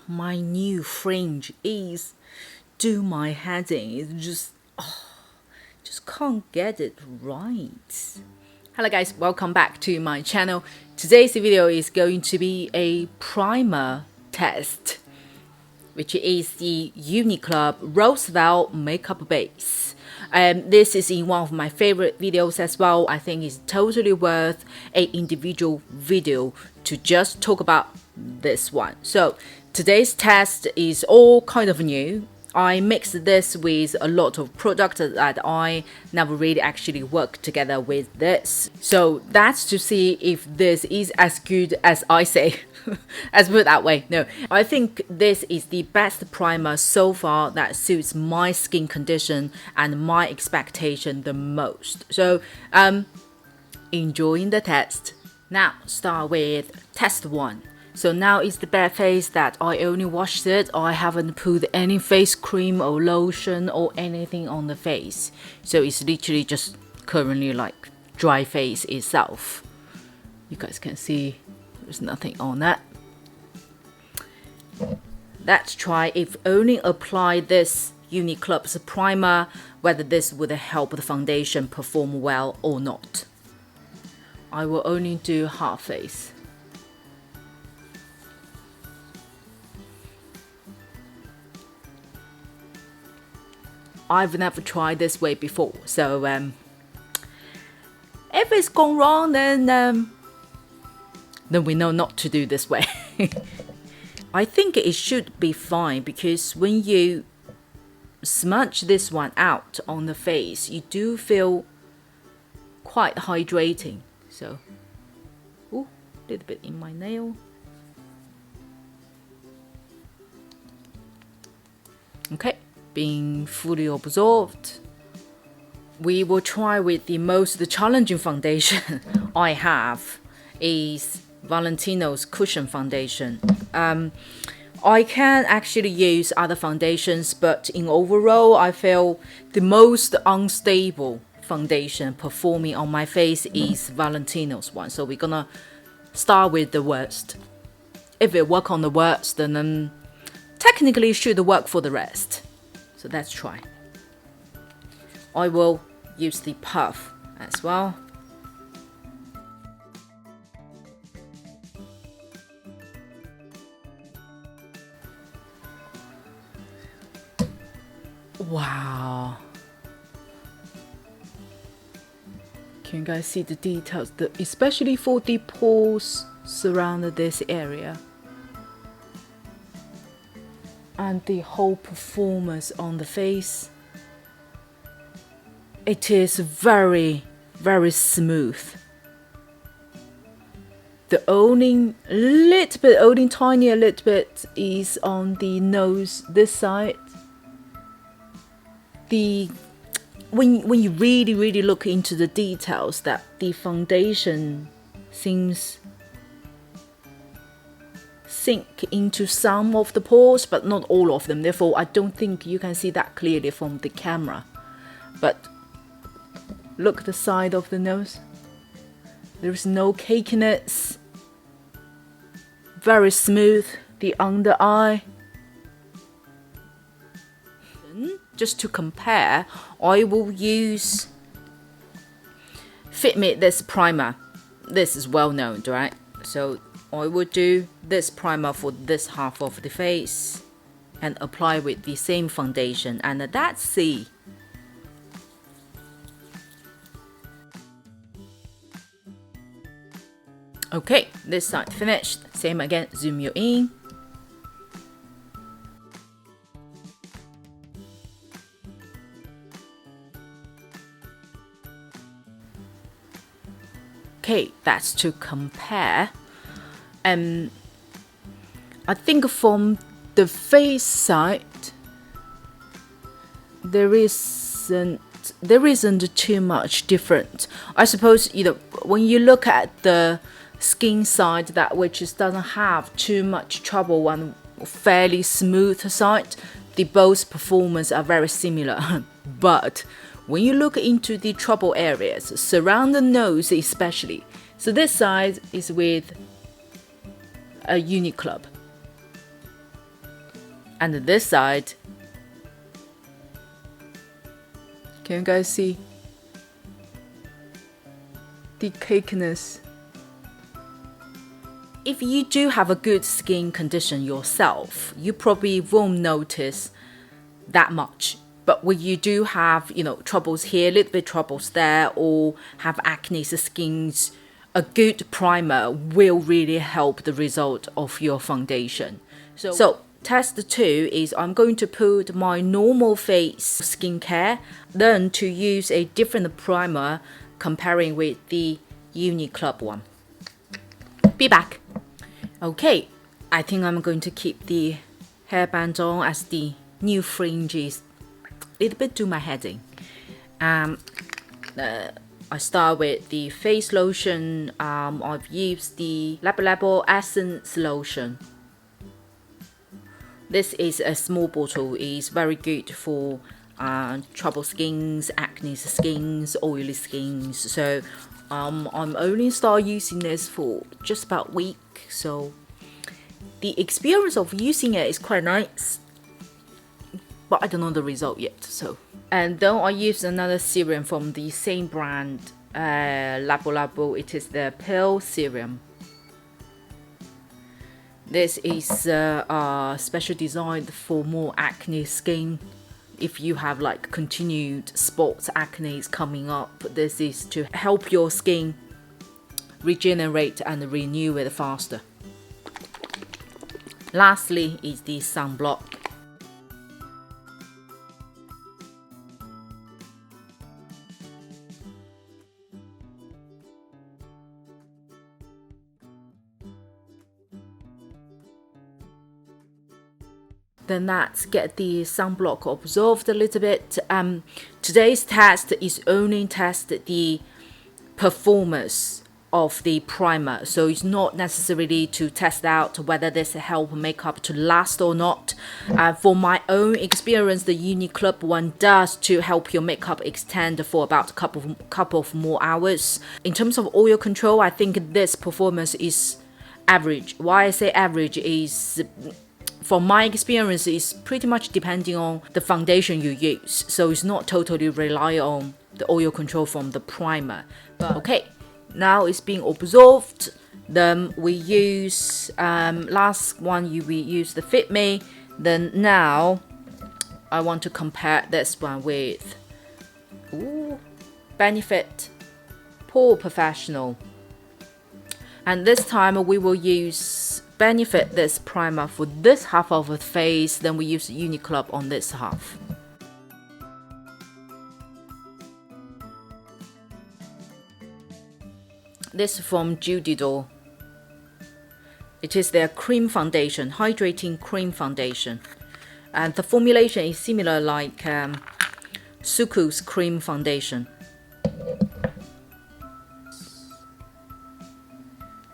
my new fringe is do my head in. It's just can't get it right. Hello guys, welcome back to my channel. Today's video is going to be a primer test, which is the UNNY Roseville Makeup Base. This is in one of my favorite videos as well. I think it's totally worth an individual video to just talk about this one. So today's test is all kind of new. I mixed this with a lot of products that I never really actually worked together with this. So that's to see if this is as good as I say. Let's put it that way. No, I think this is the best primer so far that suits my skin condition and my expectation the most. So enjoying the test. Now start with test 1. So now it's the bare face that I only washed it. I haven't put any face cream or lotion or anything on the face. So it's literally just currently like dry face itself. You guys can see there's nothing on that. Let's try if only apply this UNNY's primer, whether this would help the foundation perform well or not. I will only do half face. I've never tried this way before, so if it's gone wrong, then we know not to do this way. I think it should be fine because when you smudge this one out on the face, you do feel quite hydrating. So, ooh, a little bit in my nail. Okay. Being fully absorbed. We will try with the most challenging foundation I have is Valentino's Cushion foundation. I can actually use other foundations, but in overall I feel the most unstable foundation performing on my face is Valentino's one. So we're gonna start with the worst. If it works on the worst, then technically it should work for the rest. So let's try. I will use the puff as well. Wow. Can you guys see the details? Especially for the pores surrounding this area. And the whole performance on the face, it is very, very smooth. The only tiny little bit is on the nose this side. When you really look into the details, that the foundation seems sink into some of the pores, but not all of them. Therefore, I don't think you can see that clearly from the camera. But look at the side of the nose. There's no cakiness. Very smooth. The under eye. Just to compare, I will use FIT Mate this primer. This is well known, right? So I would do this primer for this half of the face and apply with the same foundation, and that's C. Okay, this side finished. Same again, zoom you in. Okay, that's to compare. I think from the face side, there isn't too much different. I suppose when you look at the skin side, that which doesn't have too much trouble, one fairly smooth side, the both performance are very similar. But when you look into the trouble areas, surround the nose especially, so this side is with a UNNY. And this side, can you guys see the cakiness? If you do have a good skin condition yourself, you probably won't notice that much. But when you do have, troubles here, a little bit troubles there, or have acne skins, a good primer will really help the result of your foundation. So test 2 is I'm going to put my normal face skincare, then to use a different primer comparing with the UNNY Club one. Be back. Okay, I think I'm going to keep the hairband on as the new fringes a little bit do my head in. I start with the face lotion. I've used the LittleOnDine Essence lotion. This is a small bottle. It's very good for trouble skins, acne skins, oily skins. So I'm only start using this for just about a week. So the experience of using it is quite nice, but I don't know the result yet. And then I use another serum from the same brand, LittleOnDine. It is the Pill Serum. This is special designed for more acne skin. If you have like continued spots, acne coming up, this is to help your skin regenerate and renew it faster. Lastly is the sunblock. Then let's get the sunblock absorbed a little bit. Today's test is only test the performance of the primer, so it's not necessarily to test out whether this help makeup to last or not. For my own experience, the UNNY Club one does to help your makeup extend for about a couple of more hours. In terms of oil control, I think this performance is average. Why I say average is, from my experience, is pretty much depending on the foundation you use. So it's not totally rely on the oil control from the primer. But okay, now it's being absorbed. Then we use last one we use the Fit Me. Then now I want to compare this one with Benefit Pore Professional. And this time we will use Benefit this primer for this half of the face, then we use UNNY Club on this half. This is from JudyDoll. It is their cream foundation, hydrating cream foundation, and the formulation is similar like Suku's cream foundation.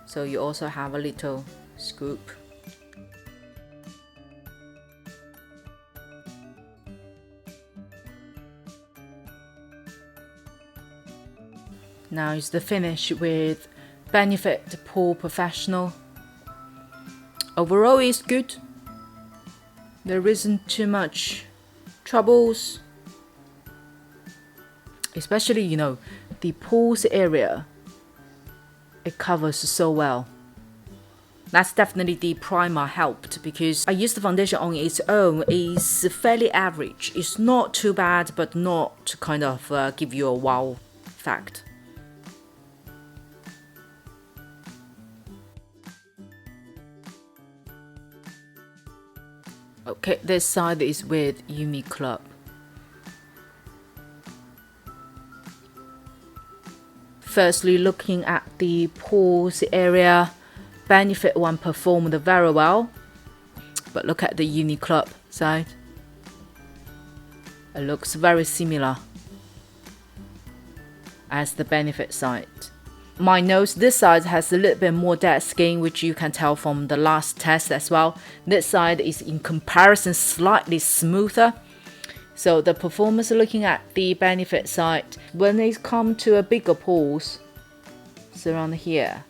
So you also have a little scoop. Now is the finish with Benefit Pore Professional. Overall is good. There isn't too much troubles, especially the pores area. It covers so well. That's definitely the primer helped, because I used the foundation on its own. It's fairly average. It's not too bad, but not to kind of give you a wow fact. Okay, this side is with UNNY Club. Firstly, looking at the pores area, Benefit one performed very well, but look at the UNNY Club side. It looks very similar as the Benefit side. My nose, this side has a little bit more dead skin, which you can tell from the last test as well. This side is in comparison slightly smoother. So the performance looking at the Benefit side, when it comes to a bigger pores, so around here,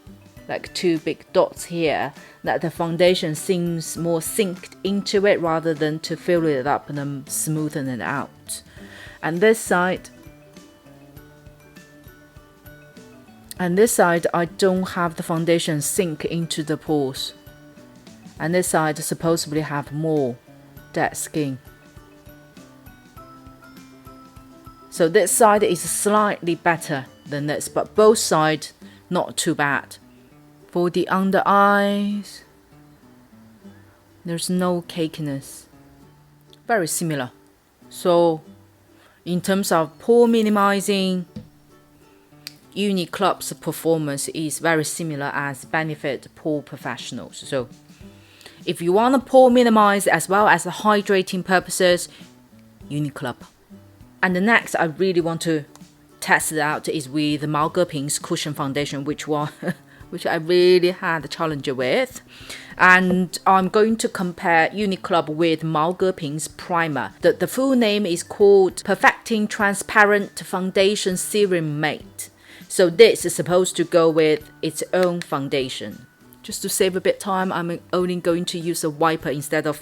like 2 big dots here, that the foundation seems more synced into it rather than to fill it up and then smoothen it out. And this side, I don't have the foundation sink into the pores. And this side supposedly have more dead skin. So this side is slightly better than this, but both sides not too bad. For the under eyes, there's no cakiness. Very similar. So in terms of pore minimizing, UNNY Club's performance is very similar as Benefit Pore Professional. So if you want to pore minimize as well as the hydrating purposes, UNNY Club. And the next I really want to test it out is with the MAOGEPIN's Cushion Foundation, which I really had a challenge with. And I'm going to compare UNNY Club with MAOGEPIN's primer. The full name is called Perfecting Transparent Foundation Serum Mate. So this is supposed to go with its own foundation. Just to save a bit of time, I'm only going to use a wiper instead of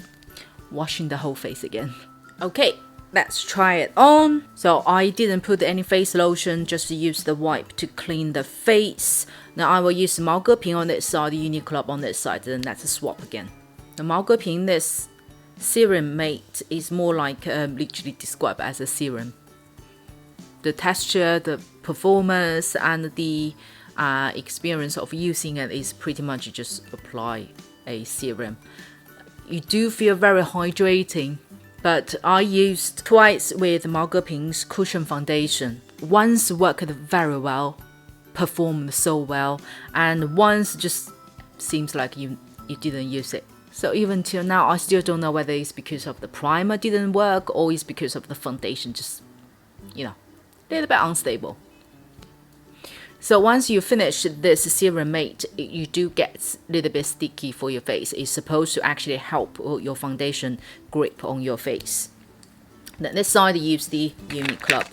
washing the whole face again. Okay, let's try it on. So I didn't put any face lotion, just use the wipe to clean the face. Now I will use MAOGEPIN on this side, UNNY Club on this side, and let's swap again. The MAOGEPIN, this Serum Mate, is more like literally described as a serum. The texture, the performance, and the experience of using it is pretty much just apply a serum. You do feel very hydrating, but I used twice with MAOGEPIN's Cushion Foundation. Once worked very well, performed so well, and once just seems like you didn't use it. So even till now, I still don't know whether it's because of the primer didn't work or it's because of the foundation just, you know, a little bit unstable. So once you finish this Serum Mate, you do get a little bit sticky for your face. It's supposed to actually help your foundation grip on your face. Then this side, use the UNNY Club.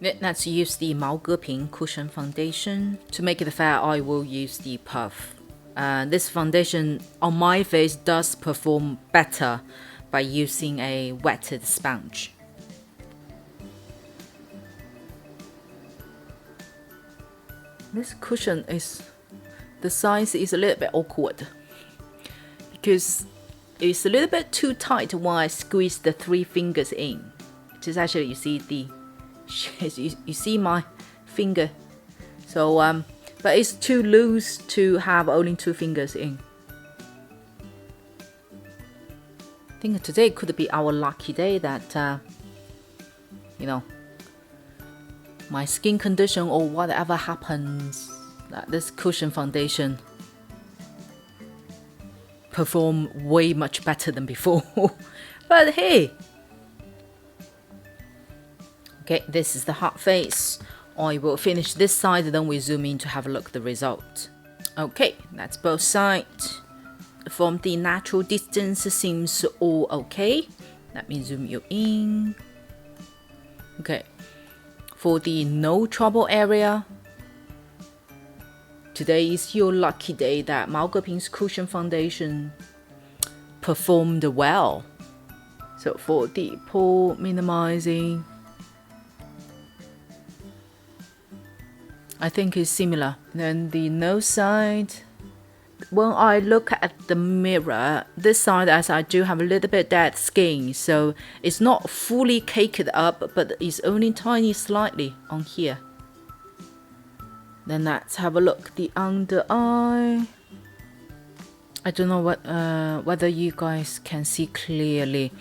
Let's use the MAOGEPIN Cushion Foundation. To make it fair, I will use the Puff. This foundation on my face does perform better by using a wetted sponge. This cushion the size is a little bit awkward because it's a little bit too tight when I squeeze the 3 fingers in. Just actually, you see you see my finger. So but it's too loose to have only 2 fingers in. I think today could be our lucky day that you know, my skin condition or whatever happens, that this cushion foundation perform way much better than before. But hey, okay, this is the hot face. I will finish this side, then we zoom in to have a look at the result. Okay, that's both sides. From the natural distance, seems all okay. Let me zoom you in. Okay, for the no trouble area, today is your lucky day that MAOGEPIN's Cushion Foundation performed well. So for the pore minimizing, I think it's similar. Then the nose side, when I look at the mirror, this side, as I do have a little bit dead skin, so it's not fully caked up, but it's only tiny slightly on here. Then let's have a look the under eye. I don't know what whether you guys can see clearly.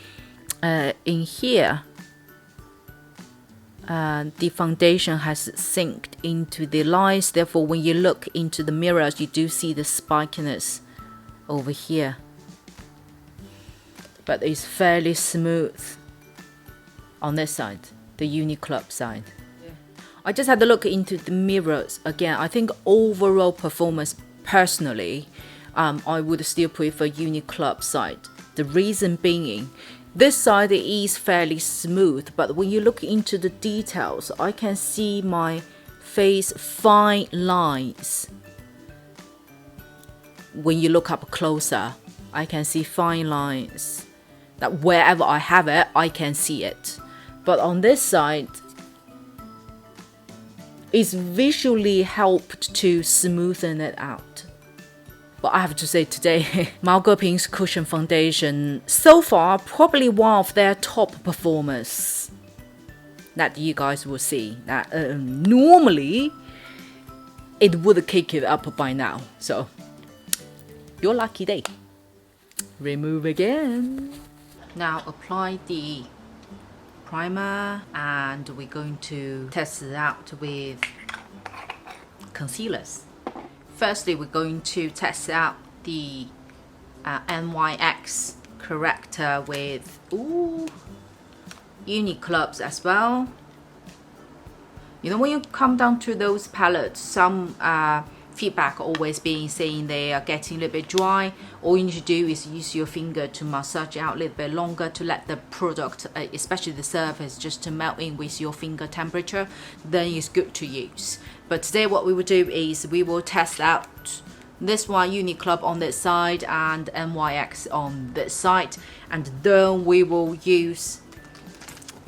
In here, the foundation has synced into the lines, therefore when you look into the mirrors, you do see the spikiness over here, but it's fairly smooth on this side, the UNNY Club side. I just had to look into the mirrors again. I think overall performance, personally, I would still prefer UNNY Club side. The reason being, This side is fairly smooth, but when you look into the details, I can see my face fine lines. When you look up closer, I can see fine lines. That wherever I have it, I can see it. But on this side, it's visually helped to smoothen it out. But I have to say today, MAOGEPING's Cushion Foundation, so far, probably one of their top performers that you guys will see. That normally, it would kick it up by now. So, your lucky day. Remove again. Now apply the primer, and we're going to test it out with concealers. Firstly, we're going to test out the NYX Corrector with UNNY clubs as well. You know, when you come down to those palettes, some feedback always being saying they are getting a little bit dry. All you need to do is use your finger to massage out a little bit longer to let the product, especially the surface, just to melt in with your finger temperature. Then it's good to use. But today what we will do is we will test out this one, UNNY Club on this side and NYX on this side, and then we will use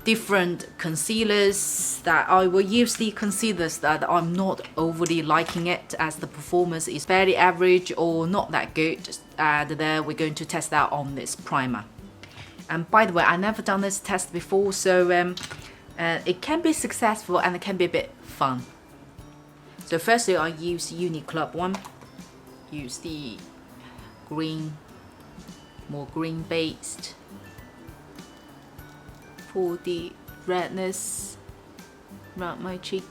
different concealers. That I will use the concealers that I'm not overly liking it, as the performance is fairly average or not that good, and then we're going to test out on this primer. And by the way, I never done this test before, so it can be successful and it can be a bit fun. So firstly, I use UNNY Club one. Use the green, more green based for the redness around my cheek.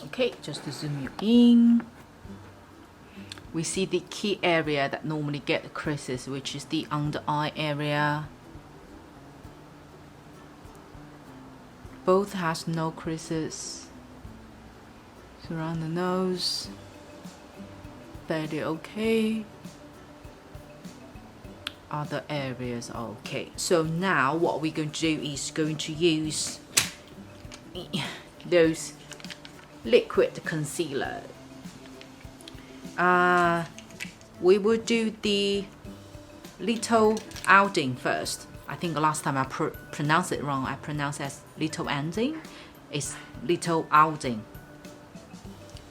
Okay, just to zoom you in, we see the key area that normally get creases, which is the under eye area. Both has no creases. Surround the nose, fairly okay. Other areas are okay. So now what we're going to do is going to use those liquid concealer. We will do the LittleOnDine first. I think the last time I pronounced it wrong. I pronounced it as LittleOnDine. It's LittleOnDine,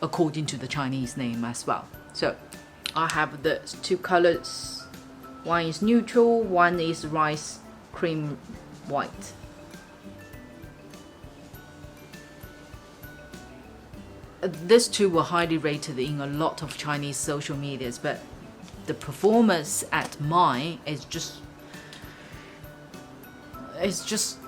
according to the Chinese name as well. So I have the two colors. One is neutral, one is rice cream white. These two were highly rated in a lot of Chinese social medias, but the performance at mine is just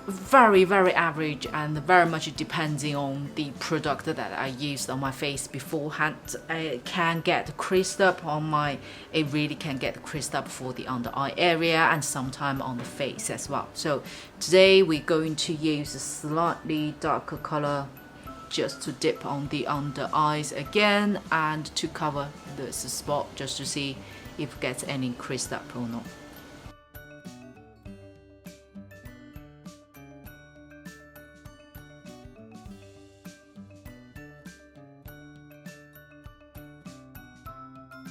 very, very average, and very much depending on the product that I used on my face beforehand. It can get creased up on my, it really can get creased up for the under eye area and sometime on the face as well. So today we're going to use a slightly darker color just to dip on the under eyes again, and to cover this spot just to see if it gets any creased up or not.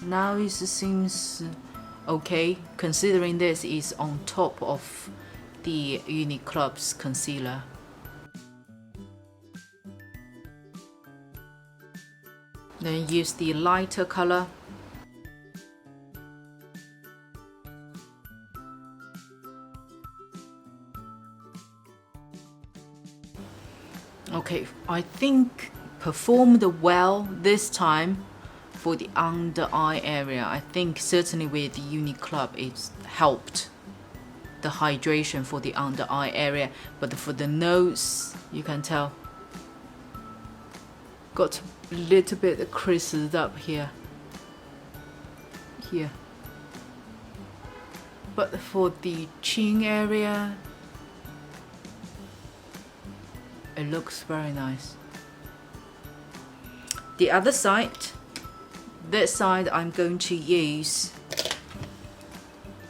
Now it seems okay, considering this is on top of the UNNY Club's concealer. Then use the lighter color. Okay, I think performed well this time for the under eye area. I think certainly with the UNNY Club it's helped the hydration for the under eye area, but for the nose you can tell got a little bit creased up here. But for the chin area, It looks very nice. The other side, this side I'm going to use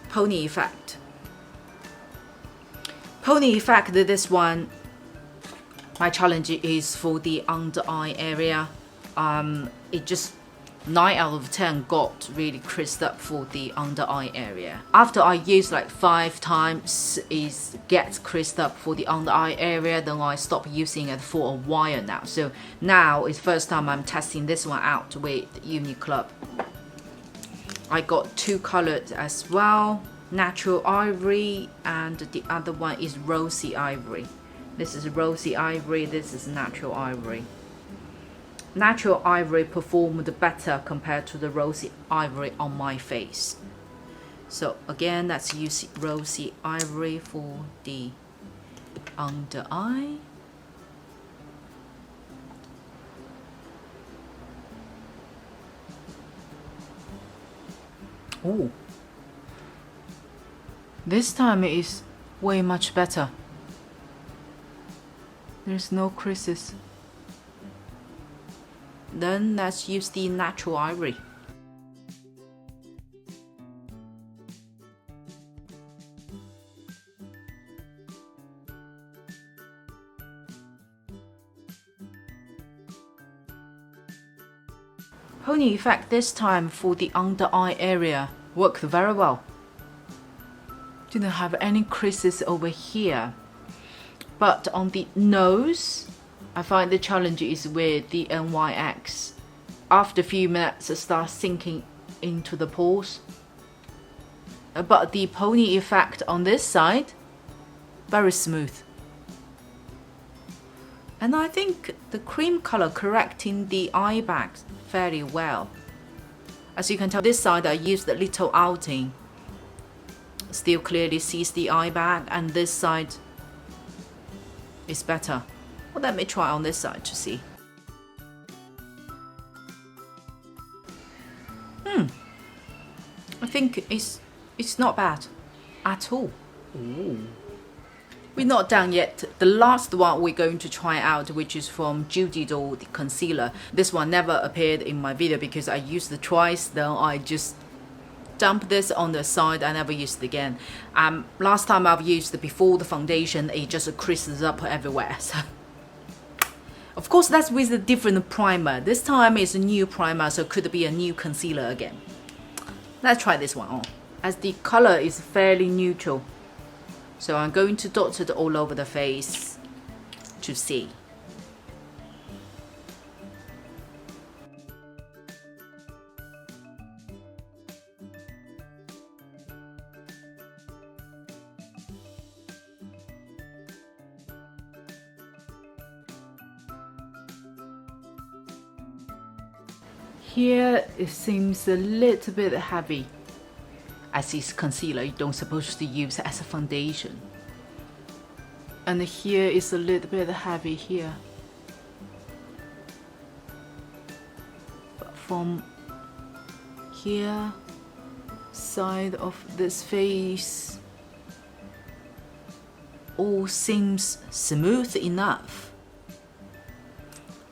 Pony Effect. Pony Effect, this one, my challenge is for the under eye area. It just 9 out of 10 got really crisped up for the under eye area. After I use like 5 times, it gets crisped up for the under eye area, then I stop using it for a while now. So now it's first time I'm testing this one out with UNNY Club. I got 2 colors as well, Natural Ivory, and the other one is Rosy Ivory. This is Rosy Ivory, this is Natural Ivory. Natural Ivory performed better compared to the Rosy Ivory on my face. So again, let's use Rosy Ivory for the under eye. Oh, this time it is way much better. There's no creases. Then let's use the Natural Ivory. Pony Effect this time for the under eye area worked very well. Didn't have any creases over here. But on the nose, I find the challenge is with the NYX. After a few minutes, it starts sinking into the pores. But the Pony Effect on this side, very smooth. And I think the cream color correcting the eye bags fairly well. As you can tell, this side I used the LittleOnDine. Still clearly sees the eye bag, and this side is better. Well, let me try on this side to see. I think it's not bad at all. Ooh. We're not done yet. The last one we're going to try out, which is from JudyDoll, the concealer. This one never appeared in my video because I used it twice, then I just dump this on the side. I never used it again. Last time I've used it before the foundation, it just creases up everywhere. So of course, that's with a different primer. This time it's a new primer, so it could be a new concealer again. Let's try this one on. As the color is fairly neutral, so I'm going to dot it all over the face to see. Here it seems a little bit heavy. As it's concealer, you don't supposed to use it as a foundation. And here is a little bit heavy here. But from here, side of this face, all seems smooth enough.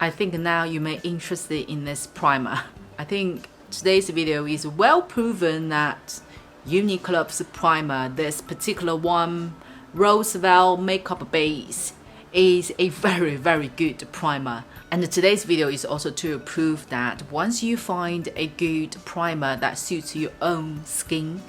I think now you may be interested in this primer. I think today's video is well proven that UNNY Club's primer, this particular one, Roosevelt Makeup Base, is a very, very good primer. And today's video is also to prove that once you find a good primer that suits your own skin,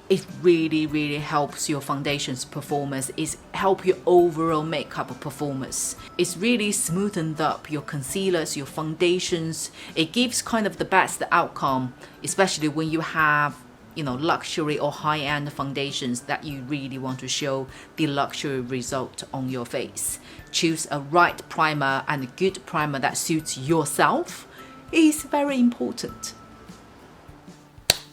it really, really helps your foundation's performance. It helps your overall makeup performance. It's really smoothened up your concealers, your foundations. It gives kind of the best outcome, especially when you have, you know, luxury or high-end foundations that you really want to show the luxury result on your face. Choose a right primer, and a good primer that suits yourself is very important.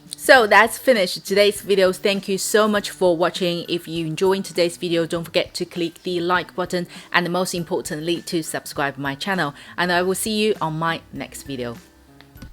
So that's finished today's video. Thank you so much for watching. If you enjoyed today's video, don't forget to click the like button, and most importantly to subscribe my channel, and I will see you on my next video.